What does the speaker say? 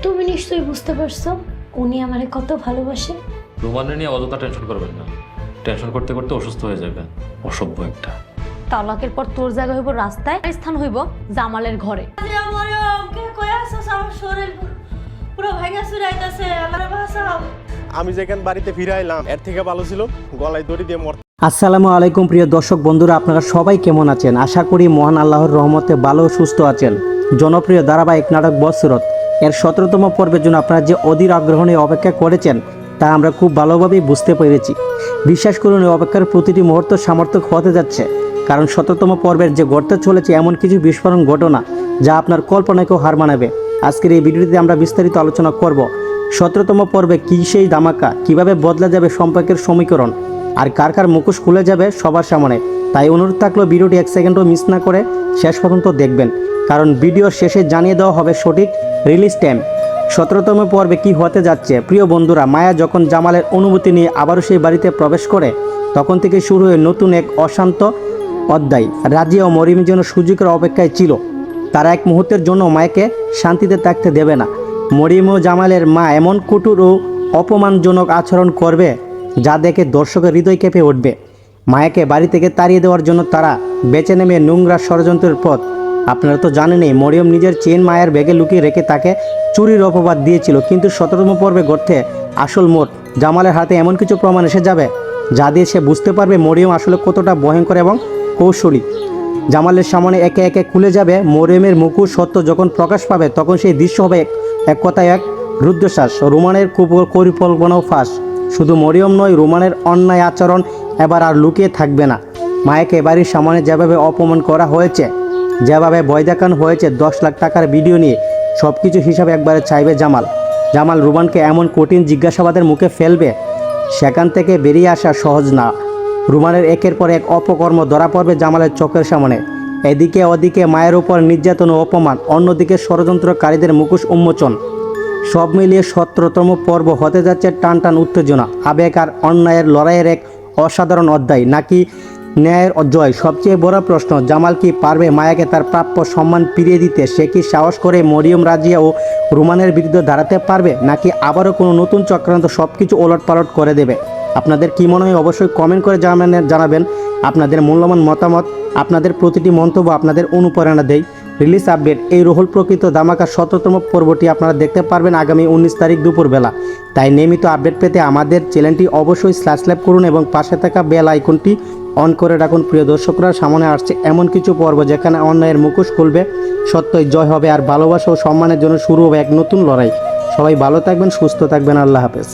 তুমি নিশ্চয়ই বুঝতে পারছো উনি আমারে কত ভালোবাসে। রোমানে নিয়ে অযথা টেনশন করবেন না, টেনশন করতে করতে অসুস্থ হয়ে যাবে। অসভ্য একটা। তালাকের পর তোর জায়গা হইব রাস্তায়, আর স্থান হইব জামালের ঘরে। আমি যেখানে বাড়িতে ফিরে আইলাম এর থেকে ভালো ছিল গলায় দড়ি দিয়ে মর। আসসালামু আলাইকুম প্রিয় দর্শক বন্ধুরা, আপনারা সবাই কেমন আছেন? আশা করি মহান আল্লাহর রহমতে ভালো ও সুস্থ আছেন। জনপ্রিয় ধারাবাহিক নাটক বসরত এর 17তম পর্বের জন্য আপনারা যে অধীর আগ্রহ নিয়ে অপেক্ষা করেছেন তা আমরা খুব ভালোভাবেই বুঝতে পেরেছি। বিশ্বাস করুন, এই অপেক্ষার প্রতিটি মুহূর্ত সামর্থক হতে যাচ্ছে, কারণ 17তম পর্বের যে ঘটতে চলেছে এমন কিছু বিস্ফোরণ ঘটনা যা আপনার কল্পনাকেও হার মানাবে। আজকের এই ভিডিওতে আমরা বিস্তারিত আলোচনা করব 17তম পর্বে কী সেই ধামাকা, কিভাবে বদলা যাবে সম্পর্কের সমীকরণ, আর কার কার মুখোশ খুলে যাবে সবার সামনে। তাই অনুরোধ থাকলো ভিডিওটি 1 সেকেন্ডও মিস না করে শেষ পর্যন্ত দেখবেন, কারণ ভিডিওর শেষে জানিয়ে দেওয়া হবে সঠিক রিলিজ টাইম। 17তম পর্বে কি হতে যাচ্ছে? প্রিয় বন্ধুরা, মায়া যখন জামালের অনুমতি নিয়ে আবারও সেই বাড়িতে প্রবেশ করে তখন থেকে শুরু হয়ে নতুন এক অশান্ত অধ্যায়। রাজিয়া ও মরিমের জন্য সুযোগের অপেক্ষায় ছিল। তারা এক মুহূর্তের জন্য মায়াকে শান্তিতে থাকতে দেবে না। মরিম ও জামালের মা এমন কঠোর ও অপমানজনক আচরণ করবে যা দেখে দর্শকের হৃদয় কেঁপে উঠবে। মায়াকে বাড়ি থেকে তাড়িয়ে দেওয়ার জন্য তারা বেছে নেমে নোংরা ষড়যন্ত্রের পথ। আপনারা তো জানেনই, মরিয়ম নিজের চেন মায়ের ব্যাগে লুকিয়ে রেখে তাকে চুরির অপবাদ দিয়েছিল, কিন্তু 17তম পর্বে ঘটতে আসল মোড়। জামালের হাতে এমন কিছু প্রমাণ এসে যাবে যা দিয়ে সে বুঝতে পারবে মরিয়ম আসলে কতটা ভয়ঙ্কর এবং কৌশলী। জামালের সামনে একে একে খুলে যাবে মরিয়মের মুখোশ। সত্য যখন প্রকাশ পাবে তখন সেই দৃশ্য হবে এক কথায় এক রুদ্ধশ্বাস। রোমানের পরিকল্পনাও ফাঁস। শুধু মরিয়ম নয়, রোমানের অন্যায় আচরণ এবার আর লুকিয়ে থাকবে না। মায়াকে বাড়ির সামনে যেভাবে অপমান করা হয়েছে, যেভাবে ভয় দেখানো হয়েছে 10 লাখ টাকার ভিডিও নিয়ে, সব কিছু হিসাবে একবারে চাইবে জামাল রোমানকে এমন কঠিন জিজ্ঞাসাবাদের মুখে ফেলবে সেখান থেকে বেরিয়ে আসা সহজ না। রোমানের একের পর এক অপকর্ম ধরা পড়বে জামালের চোখের সামনে। এদিকে ওদিকে মায়ের উপর নির্যাতন ও অপমান, অন্যদিকে ষড়যন্ত্রকারীদের মুখোশ উন্মোচন। সব মিলিয়ে 17তম পর্ব হতে যাচ্ছে টান টান উত্তেজনা, আবেগ আর অন্যায়ের লড়াইয়ের এক অসাধারণ অধ্যায়। নাকি ন্যায়ের জয়? সবচেয়ে বড় প্রশ্ন, জামাল কি পারবে মায়াকে তার প্রাপ্য সম্মান ফিরিয়ে দিতে? সে কি সাহস করে মরিয়ম, রাজিয়া ও রোমানের বিরুদ্ধে দাঁড়াতে পারবে, নাকি আবারও কোনো নতুন চক্রান্ত সব কিছু ওলটপালট করে দেবে? আপনাদের কী মনে হয় অবশ্যই কমেন্ট করে জানাবেন আপনাদের মূল্যবান মতামত। আপনাদের প্রতিটি মন্তব্য আপনাদের অনুপ্রেরণা দেয়। রিলিজ আপডেট, এই রোহল প্রকৃত ধামাকা 17তম পর্বটি আপনারা দেখতে পারবেন আগামী 19 তারিখ দুপুরবেলা। তাই নিয়মিত আপডেট পেতে আমাদের চ্যানেলটি অবশ্যই সাবস্ক্রাইব করুন এবং পাশে থাকা বেল আইকনটি অন করে রাখুন। প্রিয় দর্শকরা, সামনে আসছে এমন কিছু পর্ব যেখানে অন্যায়ের মুখোশ খুলবে, সত্যই জয় হবে, আর ভালোবাসা ও সম্মানের জন্য শুরু হবে এক নতুন লড়াই। সবাই ভালো থাকবেন, সুস্থ থাকবেন, আল্লাহ হাফেজ।